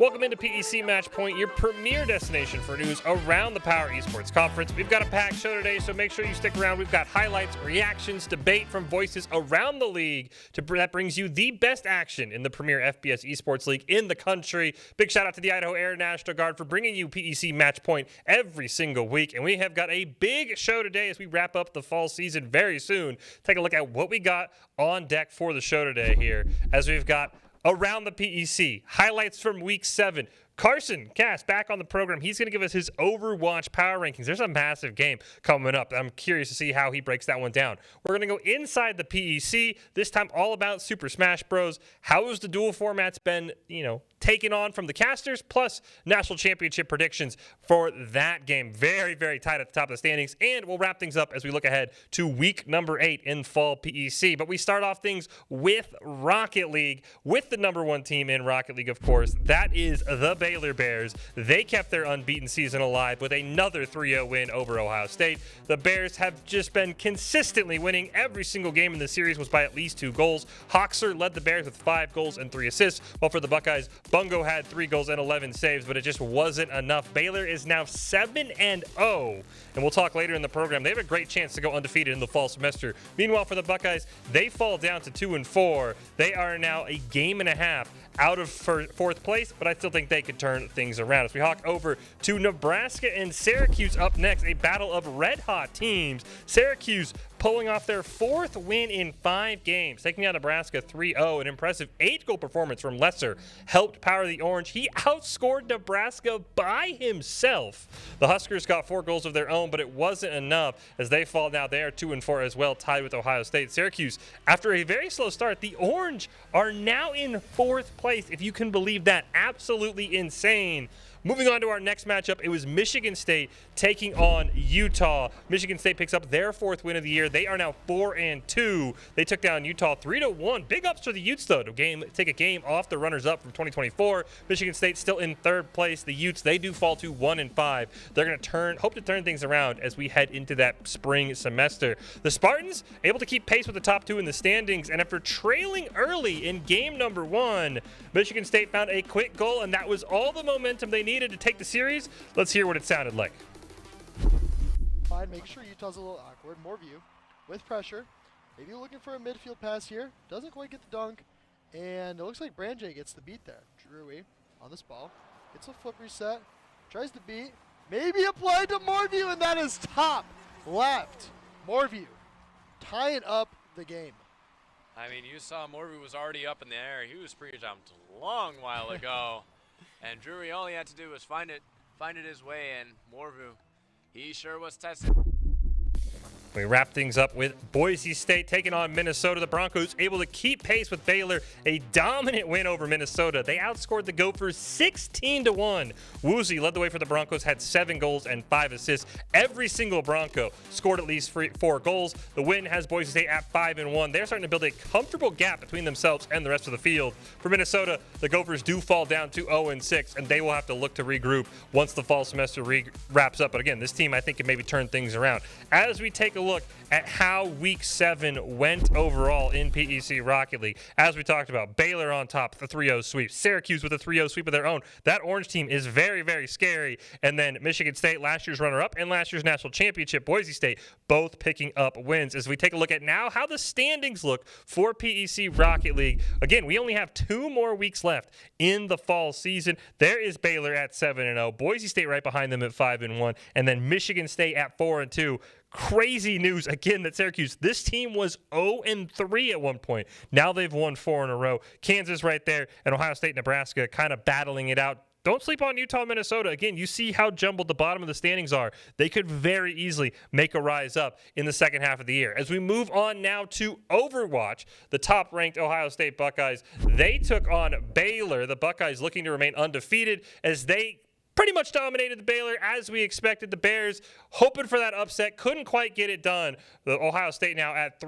Welcome into PEC Match Point, your premier destination for news around the Power Esports Conference. We've got a packed show today, so make sure you stick around. We've got highlights, reactions, debate from voices around the league that brings you the best action in the premier FPS Esports League in the country. Big shout out to the Idaho Air National Guard for bringing you PEC Match Point every single week. And we have got a big show today as we wrap up the fall season very soon. Take a look at what we got on deck for the show today here, as we've got around the PEC, highlights from Week 7. Carson Cass back on the program. He's going to give us his Overwatch Power Rankings. There's a massive game coming up. I'm curious to see how he breaks that one down. We're going to go inside the PEC, this time all about Super Smash Bros. How has the dual formats been, taken on from the casters, plus national championship predictions for that game. Very, very tight at the top of the standings. And we'll wrap things up as we look ahead to week number 8 in fall PEC. But we start off things with Rocket League, with the number 1 team in Rocket League, of course. That is the Baylor Bears. They kept their unbeaten season alive with another 3-0 win over Ohio State. The Bears have just been consistently winning. Every single game in the series was by at least 2 goals. Hoxer led the Bears with 5 goals and 3 assists, while for the Buckeyes, Bungo had 3 goals and 11 saves, but it just wasn't enough. Baylor is now 7-0, and we'll talk later in the program. They have a great chance to go undefeated in the fall semester. Meanwhile, for the Buckeyes, they fall down to 2-4. They are now a game and a half out of 4th place, but I still think they could turn things around. As we hawk over to Nebraska and Syracuse up next, a battle of red-hot teams. Syracuse pulling off their 4th win in 5 games, taking out Nebraska 3-0. An impressive 8-goal performance from Lesser helped power the Orange. He outscored Nebraska by himself. The Huskers got 4 goals of their own, but it wasn't enough as they fall now. They are 2-4 as well, tied with Ohio State. Syracuse, after a very slow start, the Orange are now in 4th place, if you can believe that. Absolutely insane. Moving on to our next matchup, it was Michigan State taking on Utah. Michigan State picks up their 4th win of the year. They are now 4-2. They took down Utah 3-1. Big ups for the Utes, though, to take a game off the runners-up from 2024. Michigan State still in 3rd place. The Utes, they do fall to 1-5. They're going to hope to turn things around as we head into that spring semester. The Spartans able to keep pace with the top 2 in the standings, and after trailing early in game number 1, Michigan State found a quick goal, and that was all the momentum they needed to take the series. Let's hear what it sounded like. Fine, make sure Utah's a little awkward. More view with pressure. Maybe looking for a midfield pass here. Doesn't quite get the dunk. And it looks like Branjay gets the beat there. Drewy on this ball. Gets a flip reset. Tries to beat. Maybe applied to Moreview, and that is top left. Moreview tying up the game. I mean, you saw Moreview was already up in the air. He was pre-jumped a long while ago. And Drury, all he had to do was find it his way, and Moreview, he sure was tested. We wrap things up with Boise State taking on Minnesota. The Broncos able to keep pace with Baylor. A dominant win over Minnesota. They outscored the Gophers 16-1. Woozy led the way for the Broncos, had 7 goals and 5 assists. Every single Bronco scored at least 4 goals. The win has Boise State at 5-1. They're starting to build a comfortable gap between themselves and the rest of the field. For Minnesota, the Gophers do fall down to 0-6, and they will have to look to regroup once the fall semester wraps up. But again, this team, I think, can maybe turn things around. As we take a look at how Week 7 went overall in PEC Rocket League. As we talked about, Baylor on top, the 3-0 sweep. Syracuse with a 3-0 sweep of their own. That Orange team is very, very scary. And then Michigan State, last year's runner-up, and last year's national championship, Boise State, both picking up wins. As we take a look at now how the standings look for PEC Rocket League. Again, we only have 2 more weeks left in the fall season. There is Baylor at 7-0, Boise State right behind them at 5-1, and then Michigan State at 4-2. Crazy news again that Syracuse, this team was 0-3 at one point. Now they've won 4 in a row. Kansas right there, and Ohio State, Nebraska kind of battling it out. Don't sleep on Utah, Minnesota. Again, you see how jumbled the bottom of the standings are. They could very easily make a rise up in the second half of the year. As we move on now to Overwatch, the top-ranked Ohio State Buckeyes, they took on Baylor. The Buckeyes looking to remain undefeated as they pretty much dominated the Baylor as we expected. The Bears hoping for that upset, couldn't quite get it done. The Ohio State now at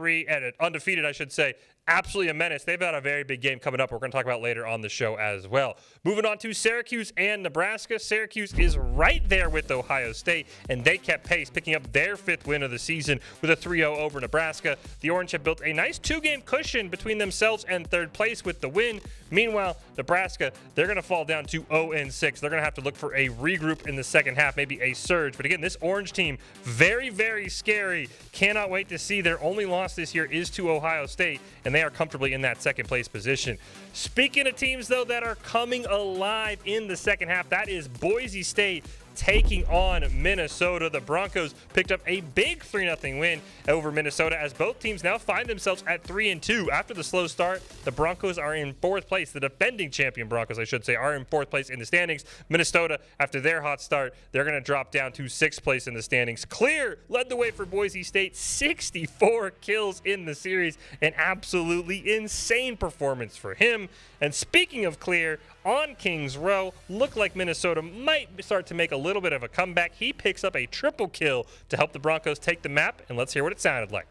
undefeated, I should say, absolutely a menace. They've got a very big game coming up we're going to talk about later on the show as well. Moving on to Syracuse and Nebraska. Syracuse is right there with Ohio State, and they kept pace, picking up their 5th win of the season with a 3-0 over Nebraska. The Orange have built a nice 2-game cushion between themselves and 3rd place with the win. Meanwhile, Nebraska, they're going to fall down to 0-6. They're going to have to look for a regroup in the second half, maybe a surge. But again, this Orange team, very, very scary. Cannot wait to see. Their only loss this year is to Ohio State, and they are comfortably in that 2nd place position. Speaking of teams, though, that are coming alive in the second half, that is Boise State taking on Minnesota. The Broncos picked up a big 3-0 win over Minnesota as both teams now find themselves at 3-2. After the slow start, the Broncos are in 4th place. The defending champion Broncos, I should say, are in 4th place in the standings. Minnesota, after their hot start, they're going to drop down to 6th place in the standings. Clear led the way for Boise State, 64 kills in the series, an absolutely insane performance for him. And speaking of Clear, on Kings Row, looked like Minnesota might start to make a little bit of a comeback. He picks up a triple kill to help the Broncos take the map, and let's hear what it sounded like.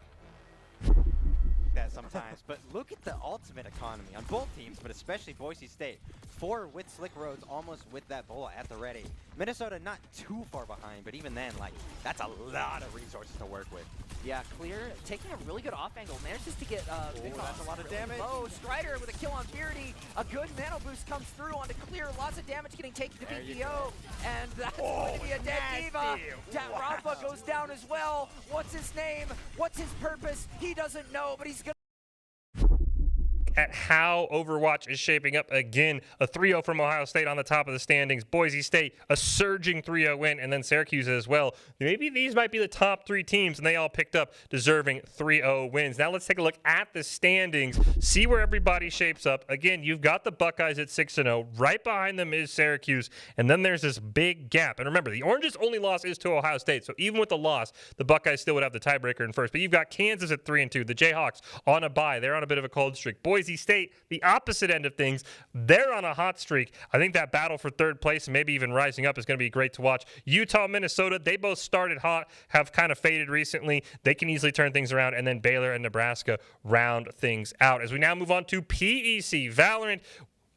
That sometimes, but look at the ultimate economy on both teams, but especially Boise State. 4 with slick roads, almost with that bullet at the ready. Minnesota not too far behind, but even then, like, that's a lot of resources to work with. Yeah, Clear taking a really good off angle, manages to get Big that's a lot of really damage. low. Strider with a kill on Beardy, a good mana boost comes through onto Clear, lots of damage getting taken to BPO, and that's going to be a dead Diva. Rafa goes down as well. What's his name? What's his purpose? He doesn't know, but he's gonna at how Overwatch is shaping up again. A 3-0 from Ohio State on the top of the standings. Boise State, a surging 3-0 win, and then Syracuse as well. Maybe these might be the top 3 teams, and they all picked up deserving 3-0 wins. Now let's take a look at the standings, see where everybody shapes up. Again, you've got the Buckeyes at 6-0. Right behind them is Syracuse, and then there's this big gap. And remember, the Orange's only loss is to Ohio State, so even with the loss, the Buckeyes still would have the tiebreaker in first. But you've got Kansas at 3-2. The Jayhawks on a bye. They're on a bit of a cold streak. Boise State, the opposite end of things, they're on a hot streak. I think that battle for 3rd place and maybe even rising up is going to be great to watch. Utah, Minnesota, they both started hot, have kind of faded recently. They can easily turn things around, and then Baylor and Nebraska round things out. As we now move on to PEC Valorant,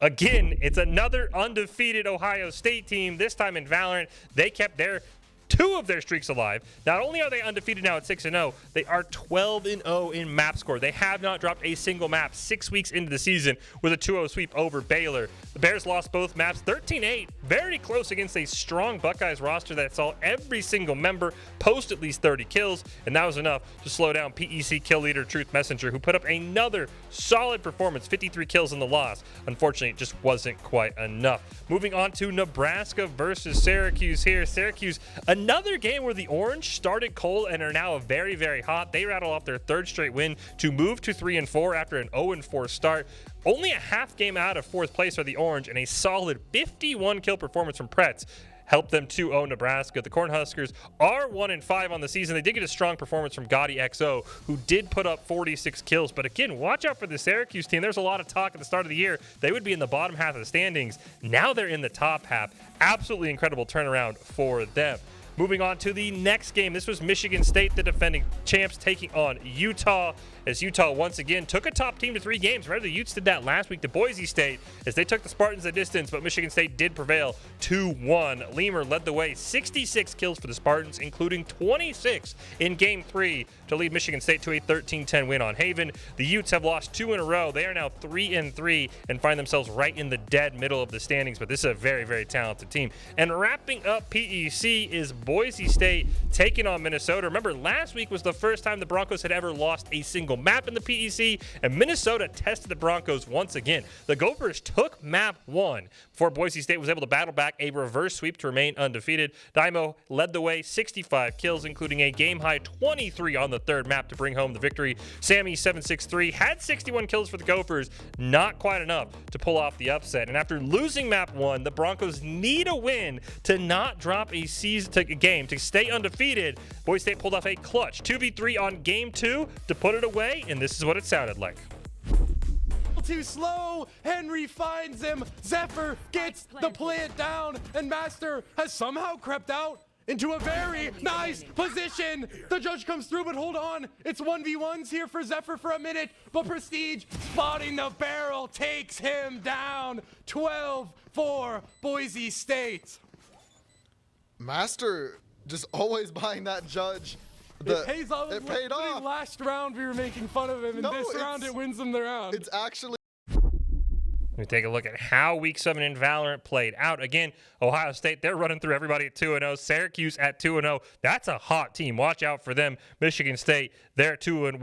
again, it's another undefeated Ohio State team. This time in Valorant, they kept their 2 of their streaks alive. Not only are they undefeated now at 6-0, they are 12-0 in map score. They have not dropped a single map 6 weeks into the season with a 2-0 sweep over Baylor. The Bears lost both maps 13-8, very close against a strong Buckeyes roster that saw every single member post at least 30 kills, and that was enough to slow down PEC kill leader Truth Messenger, who put up another solid performance, 53 kills in the loss. Unfortunately, it just wasn't quite enough. Moving on to Nebraska versus Syracuse here. Syracuse, another game where the Orange started cold and are now very, very hot. They rattle off their 3rd straight win to move to 3-4 after an 0-4 start. Only a half game out of 4th place are the Orange, and a solid 51 kill performance from Pretz helped them 2-0 Nebraska. The Cornhuskers are 1-5 on the season. They did get a strong performance from Gotti XO, who did put up 46 kills. But again, watch out for the Syracuse team. There's a lot of talk at the start of the year. They would be in the bottom half of the standings. Now they're in the top half. Absolutely incredible turnaround for them. Moving on to the next game. This was Michigan State, the defending champs, taking on Utah, as Utah once again took a top team to 3 games. Remember, the Utes did that last week to Boise State as they took the Spartans a distance, but Michigan State did prevail 2-1. Lemur led the way, 66 kills for the Spartans, including 26 in Game 3 to lead Michigan State to a 13-10 win on Haven. The Utes have lost 2 in a row. They are now 3-3 and find themselves right in the dead middle of the standings, but this is a very, very talented team. And wrapping up PEC is Boise State taking on Minnesota. Remember, last week was the first time the Broncos had ever lost a single map in the PEC, and Minnesota tested the Broncos once again. The Gophers took map 1 before Boise State was able to battle back a reverse sweep to remain undefeated. Daimo led the way, 65 kills, including a game-high 23 on the 3rd map to bring home the victory. Sammy763 had 61 kills for the Gophers, not quite enough to pull off the upset. And after losing map 1, the Broncos need a win to not drop a game to stay undefeated. Boise State pulled off a clutch 2v3 on game 2 to put it away, and this is what it sounded like. Too slow. Henry finds him. Zephyr gets the plant down, and Master has somehow crept out into a very nice position. The judge comes through, but hold on. It's 1v1s here for Zephyr for a minute, but Prestige spotting the barrel takes him down. 12-4 Boise State. Master just always buying that judge. It pays off. It paid off. Last round we were making fun of him, and No, this round it wins him the round. It's actually. We take a look at how Week 7 in Valorant played out. Again, Ohio State, they're running through everybody at 2-0. Syracuse at 2-0. That's a hot team. Watch out for them. Michigan State, they're 2-1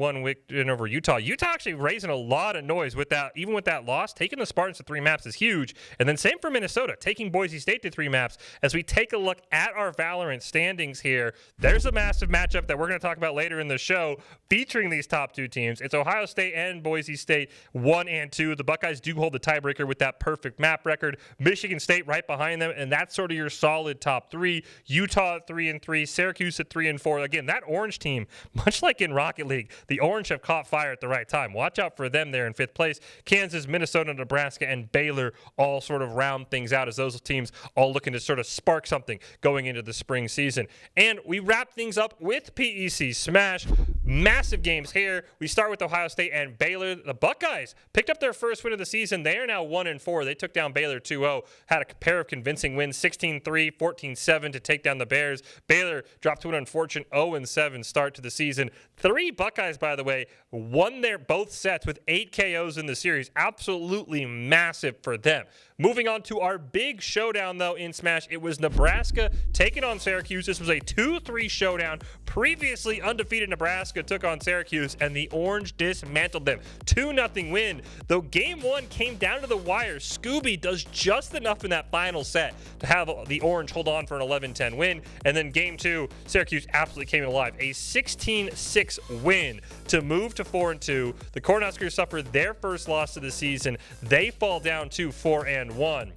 win over Utah. Utah actually raising a lot of noise with that. Even with that loss, taking the Spartans to 3 maps is huge. And then same for Minnesota, taking Boise State to 3 maps. As we take a look at our Valorant standings here, there's a massive matchup that we're going to talk about later in the show featuring these top 2 teams. It's Ohio State and Boise State 1 and 2. The Buckeyes do hold the tiebreaker with that perfect map record. Michigan State right behind them, and that's sort of your solid top 3. Utah at 3 and 3, Syracuse at 3 and 4. Again, that orange team, much like in Rocket League, the orange have caught fire at the right time. Watch out for them there in 5th place. Kansas, Minnesota, Nebraska, and Baylor all sort of round things out as those teams all looking to sort of spark something going into the spring season. And we wrap things up with PEC Smash. Massive games here. We start with Ohio State and Baylor. The Buckeyes picked up their first win of the season. They are now 1 and 4. They took down Baylor 2-0. Had a pair of convincing wins, 16-3, 14-7 to take down the Bears. Baylor dropped to an unfortunate 0-7 start to the season. 3 Buckeyes, by the way, won their both sets with 8 KOs in the series. Absolutely massive for them. Moving on to our big showdown, though, in Smash. It was Nebraska taking on Syracuse. This was a 2-3 showdown. Previously undefeated Nebraska took on Syracuse, and the Orange dismantled them. 2-0 win. Though Game 1 came down to the wire, Scooby does just enough in that final set to have the Orange hold on for an 11-10 win. And then Game 2, Syracuse absolutely came in alive. A 16-6 win to move to 4-2. The Cornhuskers suffer their first loss of the season. They fall down to 4-1.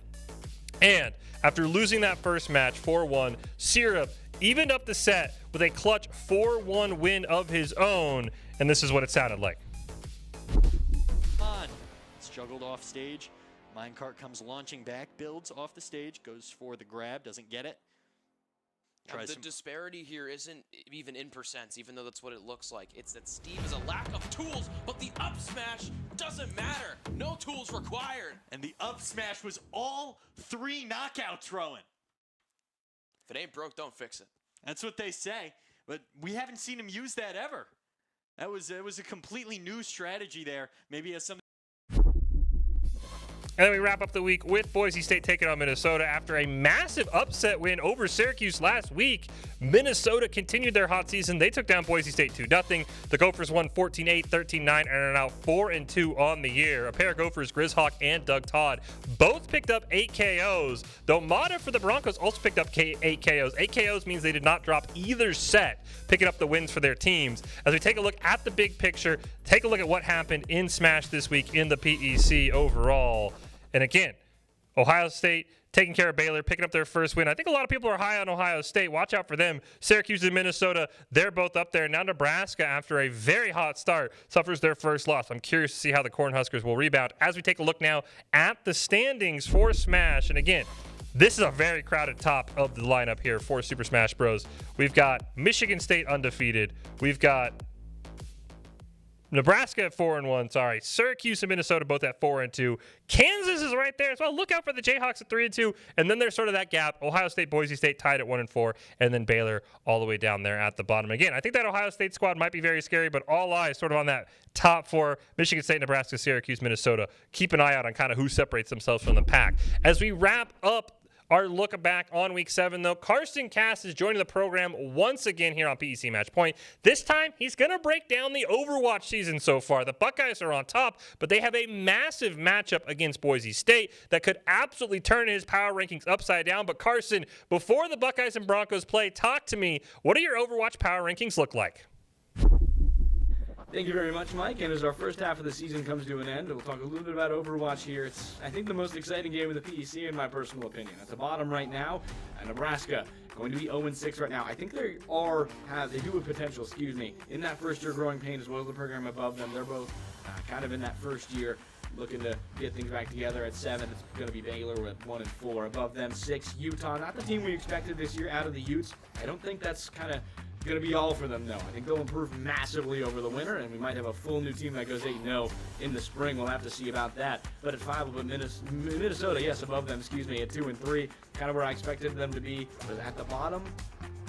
And after losing that first match 4-1, Syrup evened up the set with a clutch 4-1 win of his own, and this is what it sounded like. On. It's juggled off stage. Minecart comes launching back, builds off the stage, goes for the grab, doesn't get it. The disparity here isn't even in percents, even though that's what it looks like. It's that Steve has a lack of tools, but the up smash doesn't matter. No tools required. And the up smash was all 3 knockouts throwing. If it ain't broke, don't fix it. That's what they say, but we haven't seen him use that ever. It was a completely new strategy there. Maybe as some. And then we wrap up the week with Boise State taking on Minnesota. After a massive upset win over Syracuse last week, Minnesota continued their hot season. They took down Boise State 2-0. The Gophers won 14-8, 13-9, and are now 4-2 on the year. A pair of Gophers, Grizzhawk and Doug Todd, both picked up 8 KOs, though Mata for the Broncos also picked up 8 KOs. 8 KOs means they did not drop either set, picking up the wins for their teams. As we take a look at the big picture, take a look at what happened in Smash this week in the PEC overall. And again, Ohio State taking care of Baylor, picking up their first win. I think a lot of people are high on Ohio State. Watch out for them. Syracuse and Minnesota, they're both up there. Now Nebraska, after a very hot start, suffers their first loss. I'm curious to see how the Cornhuskers will rebound. As we take a look now at the standings for Smash. And again, this is a very crowded top of the lineup here for Super Smash Bros. We've got Michigan State undefeated. We've got Nebraska at 4-1, Syracuse and Minnesota both at 4-2. Kansas is right there as well. Look out for the Jayhawks at 3-2. And then there's sort of that gap. Ohio State, Boise State tied at 1-4. And then Baylor all the way down there at the bottom. Again, I think that Ohio State squad might be very scary, but all eyes sort of on that top 4. Michigan State, Nebraska, Syracuse, Minnesota. Keep an eye out on kind of who separates themselves from the pack. As we wrap up our look back on Week 7, though, Carson Cass is joining the program once again here on PEC Match Point. This time, he's going to break down the Overwatch season so far. The Buckeyes are on top, but they have a massive matchup against Boise State that could absolutely turn his power rankings upside down. But Carson, before the Buckeyes and Broncos play, talk to me. What do your Overwatch power rankings look like? Thank you very much, Mike. And as our first half of the season comes to an end, we'll talk a little bit about Overwatch here. It's, I think, the most exciting game of the PEC, in my personal opinion. At the bottom right now, Nebraska going to be 0-6 right now. I think they do have potential, in that first year growing pain as well as the program above them. They're both kind of in that first year. looking to get things back together. At 7, it's going to be Baylor with 1-4. Above them, 6, Utah. Not the team we expected this year out of the Utes. I don't think that's kind of going to be all for them, though. I think they'll improve massively over the winter, and we might have a full new team that goes 8-0 in the spring. We'll have to see about that. But at 5, we'll put Minnesota, yes, above them, excuse me, at 2-3. Kind of where I expected them to be, but at the bottom.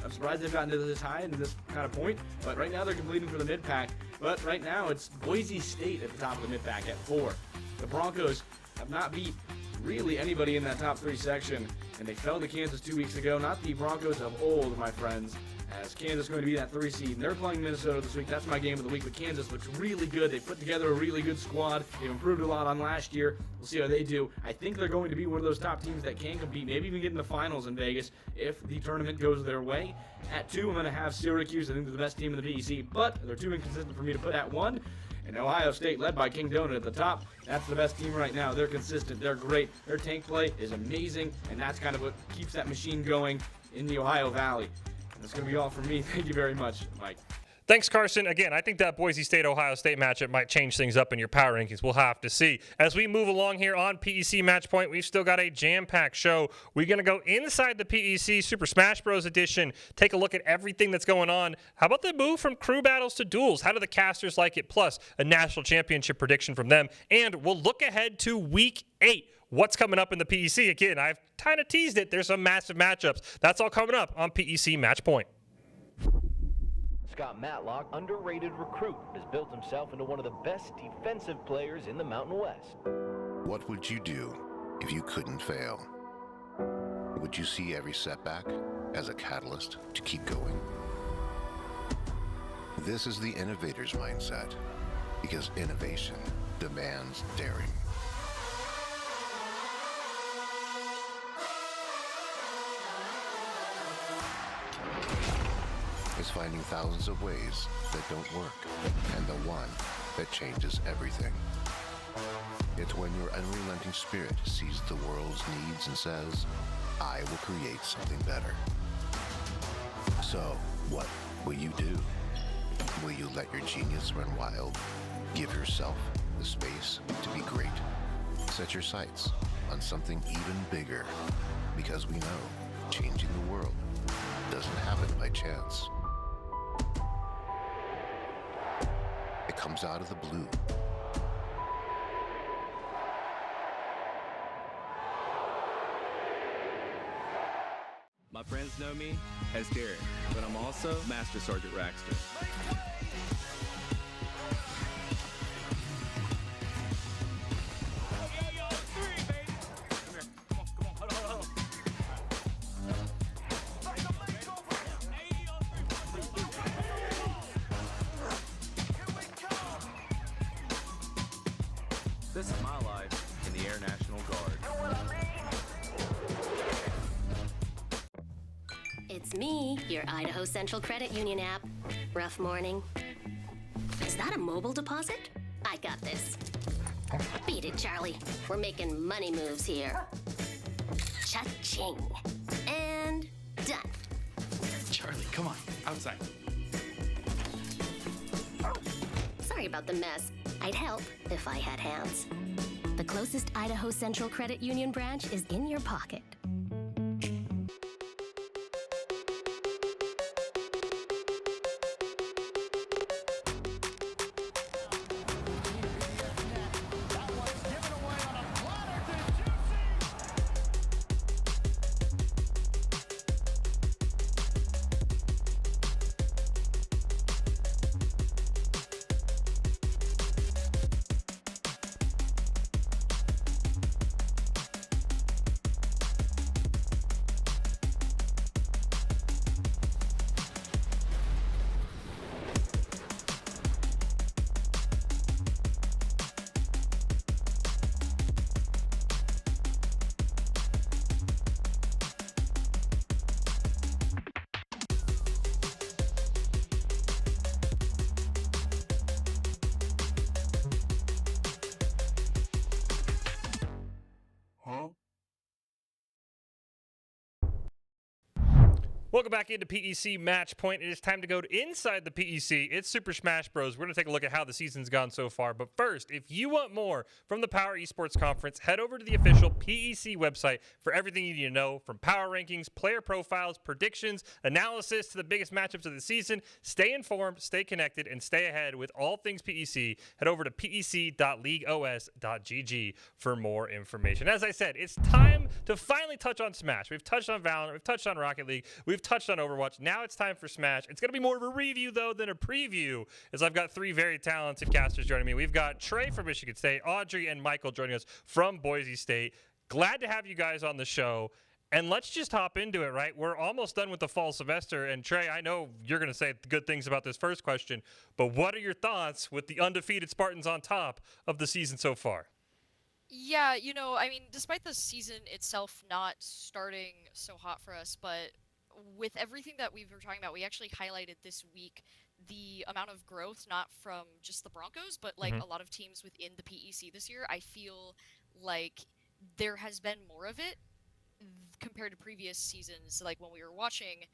I'm surprised they've gotten to this high and this kind of point, but right now they're completing for the mid-pack. But right now it's Boise State at the top of the mid-pack at 4. The Broncos have not beat really anybody in that top 3 section, and they fell to Kansas 2 weeks ago. Not the Broncos of old, my friends, as Kansas is going to be that 3 seed. And they're playing Minnesota this week. That's my game of the week, but Kansas looks really good. They put together a really good squad. They've improved a lot on last year. We'll see how they do. I think they're going to be one of those top teams that can compete, maybe even get in the finals in Vegas if the tournament goes their way. At 2, I'm going to have Syracuse. I think they're the best team in the PEC, but they're too inconsistent for me to put at 1. And Ohio State, led by King Donut at the top, that's the best team right now. They're consistent. They're great. Their tank play is amazing, and that's kind of what keeps that machine going in the Ohio Valley. And that's going to be all from me. Thank you very much, Mike. Thanks, Carson. Again, I think that Boise State-Ohio State matchup might change things up in your power rankings. We'll have to see. As we move along here on PEC Match Point, we've still got a jam-packed show. We're going to go inside the PEC Super Smash Bros. Edition, take a look at everything that's going on. How about the move from crew battles to duels? How do the casters like it? Plus, a national championship prediction from them. And we'll look ahead to Week 8. What's coming up in the PEC? Again, I've kind of teased it. There's some massive matchups. That's all coming up on PEC Match Point. Scott Matlock, underrated recruit, has built himself into one of the best defensive players in the Mountain West. What would you do if you couldn't fail? Would you see every setback as a catalyst to keep going? This is the innovator's mindset, because innovation demands daring. Is finding thousands of ways that don't work, and the one that changes everything. It's when your unrelenting spirit sees the world's needs and says, I will create something better. So, what will you do? Will you let your genius run wild? Give yourself the space to be great. Set your sights on something even bigger, because we know changing the world doesn't happen by chance. It comes out of the blue. My friends know me as Derek, but I'm also Master Sergeant Raxter. This is my life in the Air National Guard. It's me, your Idaho Central Credit Union app. Rough morning. Is that a mobile deposit? I got this. Beat it, Charlie. We're making money moves here. Cha-ching. And done. Charlie, come on, outside. Sorry about the mess. I'd help if I had hands. The closest Idaho Central Credit Union branch is in your pocket. Welcome back into PEC Match Point. It is time to go to Inside the PEC. It's Super Smash Bros. We're going to take a look at how the season's gone so far. But first, if you want more from the Power Esports Conference, head over to the official PEC website for everything you need to know, from power rankings, player profiles, predictions, analysis to the biggest matchups of the season. Stay informed, stay connected, and stay ahead with all things PEC. Head over to pec.leagueos.gg for more information. As I said, it's time to finally touch on Smash. We've touched on Valorant, we've touched on Rocket League, we've touched on Overwatch. Now it's time for Smash. It's going to be more of a review, though, than a preview, as I've got three very talented casters joining me. We've got Trey from Michigan State, Audrey and Michael joining us from Boise State. Glad to have you guys on the show. And let's just hop into it, right? We're almost done with the fall semester. And Trey, I know you're going to say good things about this first question, but what are your thoughts with the undefeated Spartans on top of the season so far? Yeah, you know, I mean, despite the season itself not starting so hot for us, but with everything that we were talking about, we actually highlighted this week the amount of growth, not from just the Broncos, but like a lot of teams within the PEC this year. I feel like there has been more of it compared to previous seasons, like when we were watching.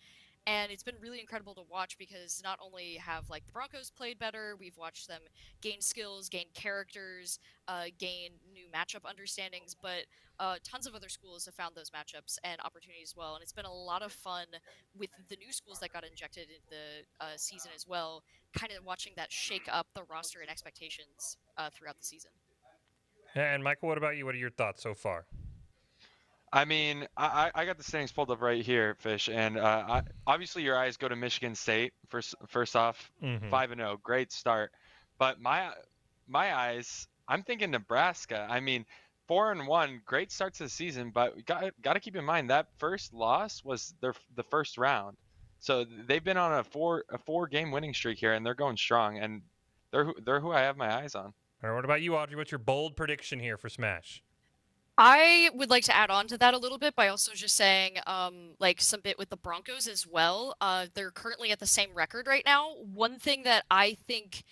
And it's been really incredible to watch because not only have like the Broncos played better, we've watched them gain skills, gain characters, gain new matchup understandings, but tons of other schools have found those matchups and opportunities as well. And it's been a lot of fun with the new schools that got injected in the season as well, kind of watching that shake up the roster and expectations throughout the season. And Michael, what about you? What are your thoughts so far? I mean, I got the standings pulled up right here, Fish, and obviously your eyes go to Michigan State first off, 5-0, great start. But my eyes, I'm thinking Nebraska. I mean, 4-1, great start to the season, but we got to keep in mind that first loss was the first round, so they've been on a four game winning streak here, and they're going strong, and they're who I have my eyes on. All right, what about you, Audrey? What's your bold prediction here for Smash? I would like to add on to that a little bit by also just saying, like some bit with the Broncos as well. They're currently at the same record right now. One thing that I think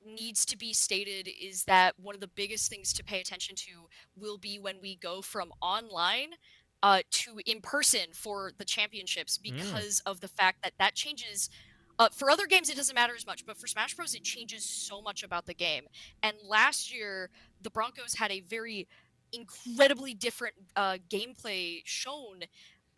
needs to be stated is that one of the biggest things to pay attention to will be when we go from online to in person for the championships, because of the fact that that changes. For other games, it doesn't matter as much, but for Smash Bros, it changes so much about the game. And last year, the Broncos had a very incredibly different gameplay shown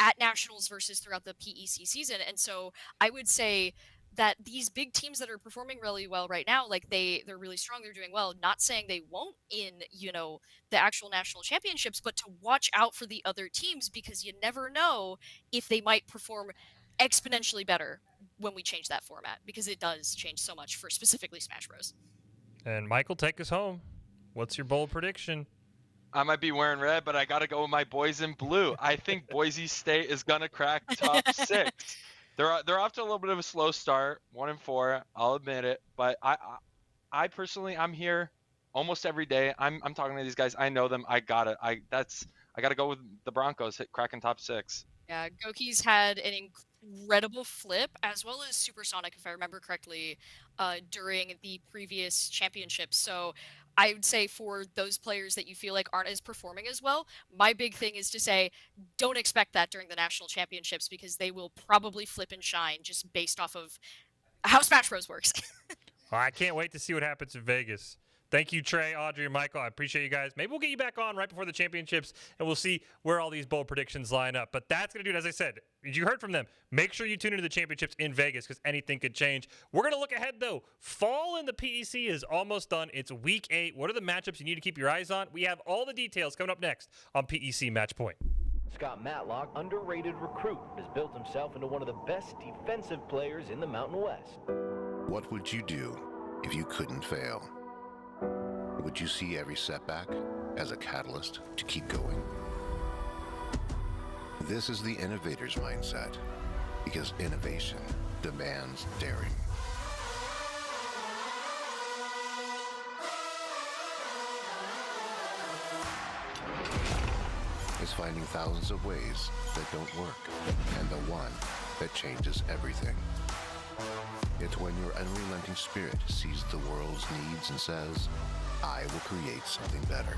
at Nationals versus throughout the PEC season. And so I would say that these big teams that are performing really well right now, like they're really strong, they're doing well, not saying they won't in, you know, the actual national championships, but to watch out for the other teams, because you never know if they might perform exponentially better when we change that format, because it does change so much for specifically Smash Bros. And Michael, take us home. What's your bold prediction? I might be wearing red, but I got to go with my boys in blue. I think Boise State is going to crack top 6. They're off to a little bit of a slow start, 1-4. I'll admit it, but I personally, I'm here almost every day. I'm talking to these guys. I know them. I got to go with the Broncos cracking top 6. Yeah, Goki's had an incredible flip, as well as Supersonic, if I remember correctly, during the previous championships. So I would say for those players that you feel like aren't as performing as well, my big thing is to say, don't expect that during the national championships, because they will probably flip and shine just based off of how Smash Bros works. Well, I can't wait to see what happens in Vegas. Thank you, Trey, Audrey, and Michael. I appreciate you guys. Maybe we'll get you back on right before the championships, and we'll see where all these bold predictions line up. But that's going to do it. As I said, you heard from them. Make sure you tune into the championships in Vegas, because anything could change. We're going to look ahead, though. Fall in the PEC is almost done. It's week 8. What are the matchups you need to keep your eyes on? We have all the details coming up next on PEC Match Point. Scott Matlock, underrated recruit, has built himself into one of the best defensive players in the Mountain West. What would you do if you couldn't fail? Would you see every setback as a catalyst to keep going? This is the innovator's mindset, because innovation demands daring. It's finding thousands of ways that don't work, and the one that changes everything. It's when your unrelenting spirit sees the world's needs and says, I will create something better.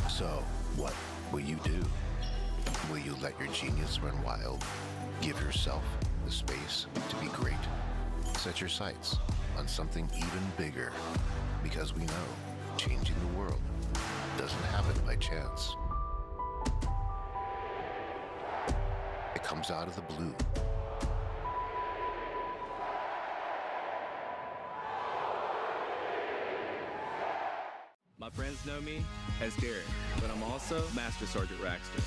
So, what will you do? Will you let your genius run wild? Give yourself the space to be great. Set your sights on something even bigger, because we know changing the world doesn't happen by chance. It comes out of the blue. My friends know me as Derek, but I'm also Master Sergeant Raxter.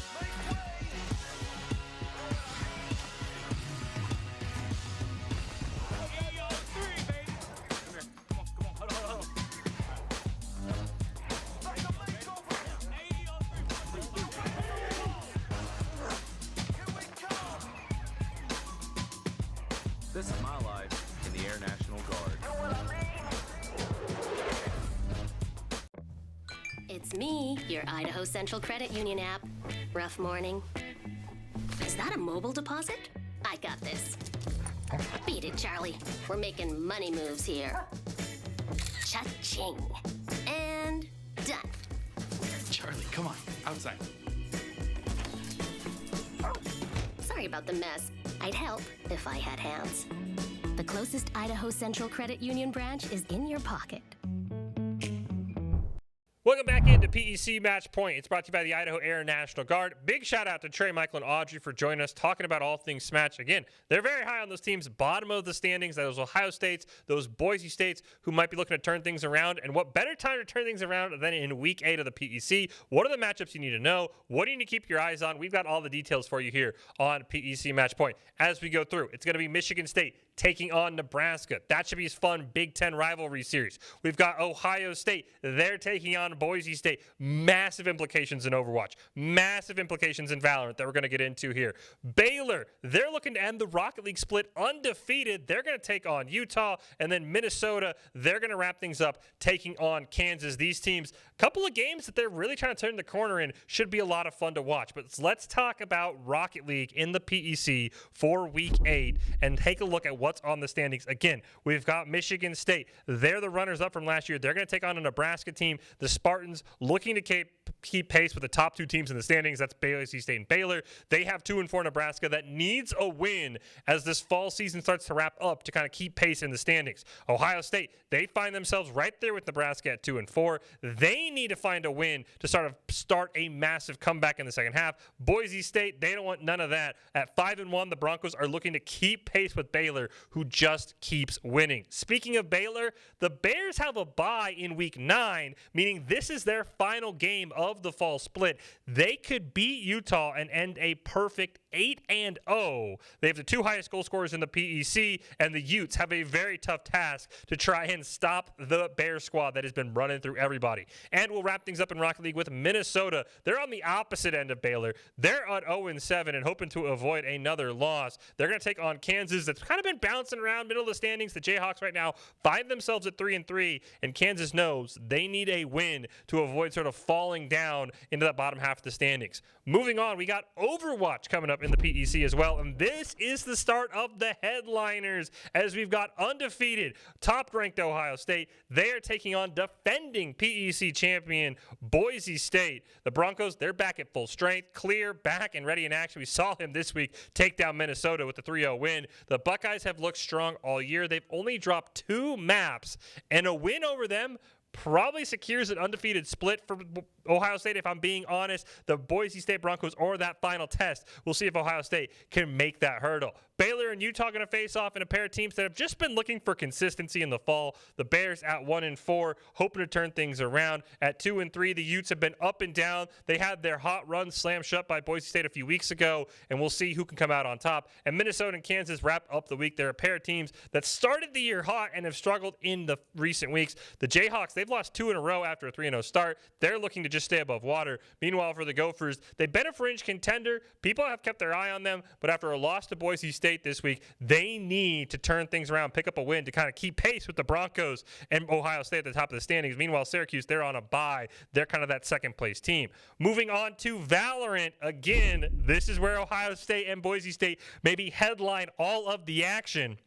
This is my life in the Air National Guard. It's me, your Idaho Central Credit Union app. Rough morning. Is that a mobile deposit? I got this. Beat it, Charlie. We're making money moves here. Cha-ching. And done. Charlie, come on, outside. Sorry about the mess. I'd help if I had hands. The closest Idaho Central Credit Union branch is in your pocket. Welcome back into PEC Match Point. It's brought to you by the Idaho Air National Guard. Big shout out to Trey, Michael, and Audrey for joining us, talking about all things Smash. Again, they're very high on those teams, bottom of the standings, those Ohio States, those Boise States, who might be looking to turn things around. And what better time to turn things around than in Week 8 of the PEC? What are the matchups you need to know? What do you need to keep your eyes on? We've got all the details for you here on PEC Match Point. As we go through, it's going to be Michigan State taking on Nebraska. That should be a fun Big Ten rivalry series. We've got Ohio State. They're taking on Boise State. Massive implications in Overwatch. Massive implications in Valorant that we're going to get into here. Baylor, they're looking to end the Rocket League split undefeated. They're going to take on Utah. And then Minnesota, they're going to wrap things up taking on Kansas. These teams, a couple of games that they're really trying to turn the corner in, should be a lot of fun to watch. But let's talk about Rocket League in the PEC for Week 8 and take a look at what's on the standings. Again, we've got Michigan State. They're the runners-up from last year. They're going to take on a Nebraska team. The Spartans looking to keep pace with the top two teams in the standings. That's Boise State and Baylor. They have 2-4 Nebraska that needs a win as this fall season starts to wrap up to kind of keep pace in the standings. Ohio State, they find themselves right there with Nebraska at 2-4. They need to find a win to start a massive comeback in the second half. Boise State, they don't want none of that. At 5-1, the Broncos are looking to keep pace with Baylor, who just keeps winning. Speaking of Baylor, the Bears have a bye in Week 9, meaning this is their final game of the fall split. They could beat Utah and end a perfect 8-0. They have the two highest goal scorers in the PEC, and the Utes have a very tough task to try and stop the Bears squad that has been running through everybody. And we'll wrap things up in Rocket League with Minnesota. They're on the opposite end of Baylor. They're at 0-7 and hoping to avoid another loss. They're going to take on Kansas, that's kind of been bouncing around middle of the standings. The Jayhawks right now find themselves at 3-3, and Kansas knows they need a win to avoid sort of falling down into that bottom half of the standings. Moving on, we got Overwatch coming up in the PEC as well, and this is the start of the headliners as we've got undefeated, top-ranked Ohio State. They are taking on defending PEC champion Boise State. The Broncos, they're back at full strength, clear, back, and ready in action. We saw him this week take down Minnesota with the 3-0 win. The Buckeyes have looked strong all year. They've only dropped 2 maps, and a win over them probably secures an undefeated split for Ohio State, if I'm being honest. The Boise State Broncos or that final test, we'll see if Ohio State can make that hurdle. Baylor and Utah going to face off in a pair of teams that have just been looking for consistency in the fall. The Bears at 1-4, hoping to turn things around. At 2-3, the Utes have been up and down. They had their hot run slammed shut by Boise State a few weeks ago, and we'll see who can come out on top. And Minnesota and Kansas wrap up the week. They're a pair of teams that started the year hot and have struggled in the recent weeks. The Jayhawks, they've lost 2 in a row after a 3-0 start. They're looking to just stay above water. Meanwhile, for the Gophers, they've been a fringe contender. People have kept their eye on them, but after a loss to Boise State this week, they need to turn things around, pick up a win to kind of keep pace with the Broncos and Ohio State at the top of the standings. Meanwhile, Syracuse, they're on a bye. They're kind of that second-place team. Moving on to Valorant, again, this is where Ohio State and Boise State maybe headline all of the action.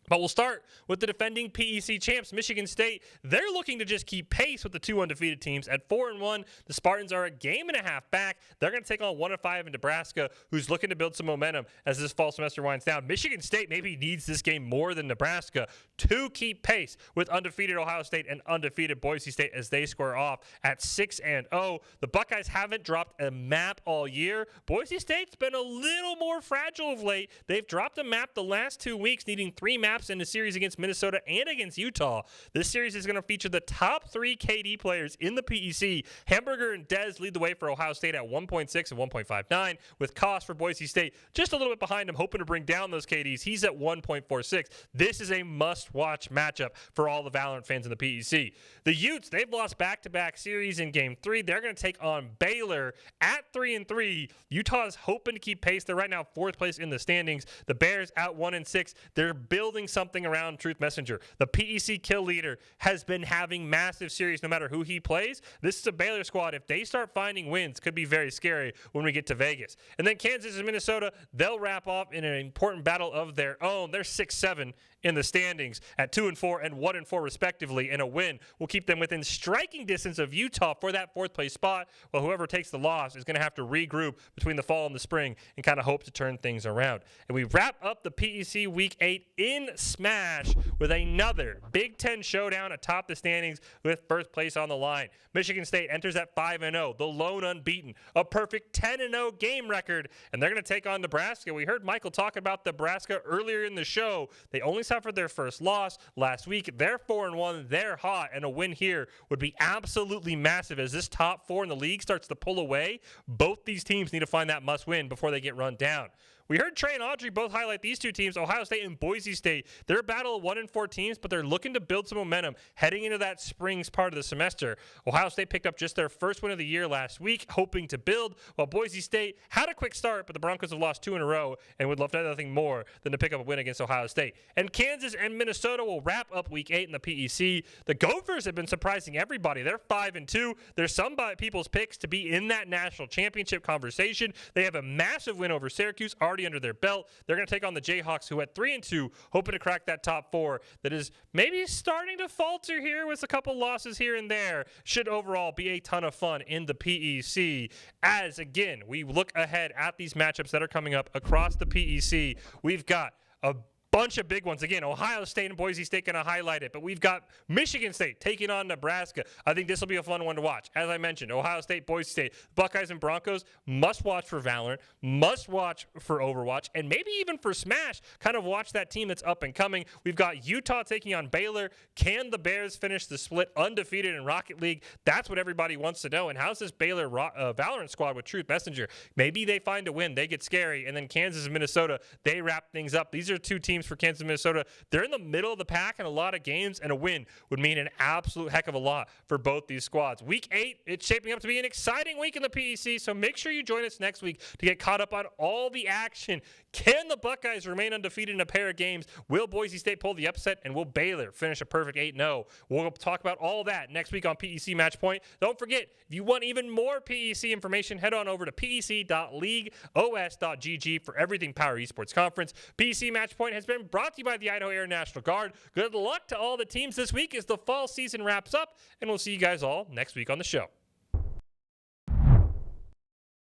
But we'll start with the defending PEC champs, Michigan State. They're looking to just keep pace with the 2 undefeated teams. At 4-1, the Spartans are a game and a half back. They're going to take on 1-5 in Nebraska, who's looking to build some momentum as this fall semester winds down. Michigan State maybe needs this game more than Nebraska to keep pace with undefeated Ohio State and undefeated Boise State as they square off at 6-0. The Buckeyes haven't dropped a map all year. Boise State's been a little more fragile of late. They've dropped a map the last 2 weeks, needing 3 maps in the series against Minnesota and against Utah. This series is going to feature the top 3 KD players in the PEC. Hamburger and Dez lead the way for Ohio State at 1.6 and 1.59, with Koss for Boise State just a little bit behind him, hoping to bring down those KDs. He's at 1.46. This is a must-watch matchup for all the Valorant fans in the PEC. The Utes, they've lost back-to-back series in Game 3. They're going to take on Baylor at 3-3. Utah's hoping to keep pace. They're right now 4th place in the standings. The Bears at 1-6. They're building something around Truth Messenger. The PEC kill leader has been having massive series no matter who he plays. This is a Baylor squad. If they start finding wins, could be very scary when we get to Vegas. And then Kansas and Minnesota, they'll wrap off in an important battle of their own. They're 6-7 in the standings at 2-4 and 1-4 respectively, and a win will keep them within striking distance of Utah for that 4th place spot, while whoever takes the loss is going to have to regroup between the fall and the spring and kind of hope to turn things around. And we wrap up the PEC Week 8 in Smash with another Big Ten showdown atop the standings with 1st place on the line. Michigan State enters at 5-0, the lone unbeaten, a perfect 10-0 game record, and they're going to take on Nebraska. We heard Michael talk about Nebraska earlier in the show. They only suffered their first loss last week. They're 4-1. They're hot, and a win here would be absolutely massive as this top 4 in the league starts to pull away. Both these teams need to find that must win before they get run down. We heard Trey and Audrey both highlight these 2 teams, Ohio State and Boise State. They're a battle of 1-4 teams, but they're looking to build some momentum heading into that spring's part of the semester. Ohio State picked up just their first win of the year last week, hoping to build, while Boise State had a quick start, but the Broncos have lost 2 in a row and would love nothing more than to pick up a win against Ohio State. And Kansas and Minnesota will wrap up Week 8 in the PEC. The Gophers have been surprising everybody. They're 5-2. They're some people's picks to be in that national championship conversation. They have a massive win over Syracuse already under their belt. They're going to take on the Jayhawks, who at 3-2, hoping to crack that top 4 that is maybe starting to falter here with a couple losses here and there. Should overall be a ton of fun in the PEC. As, again, we look ahead at these matchups that are coming up across the PEC, we've got a bunch of big ones. Again, Ohio State and Boise State going to highlight it, but we've got Michigan State taking on Nebraska. I think this will be a fun one to watch. As I mentioned, Ohio State, Boise State, Buckeyes and Broncos, must watch for Valorant, must watch for Overwatch, and maybe even for Smash, kind of watch that team that's up and coming. We've got Utah taking on Baylor. Can the Bears finish the split undefeated in Rocket League? That's what everybody wants to know. And how's this Baylor Valorant squad with Truth Messenger? Maybe they find a win, they get scary, and then Kansas and Minnesota, they wrap things up. These are 2 teams for Kansas and Minnesota. They're in the middle of the pack in a lot of games, and a win would mean an absolute heck of a lot for both these squads. Week 8, it's shaping up to be an exciting week in the PEC, so make sure you join us next week to get caught up on all the action. Can the Buckeyes remain undefeated in a pair of games? Will Boise State pull the upset, and will Baylor finish a perfect 8-0? We'll talk about all that next week on PEC Matchpoint. Don't forget, if you want even more PEC information, head on over to pec.leagueos.gg for everything Power Esports Conference. PEC Matchpoint has been brought to you by the Idaho Air National Guard. Good luck to all the teams this week as the fall season wraps up, and we'll see you guys all next week on the show.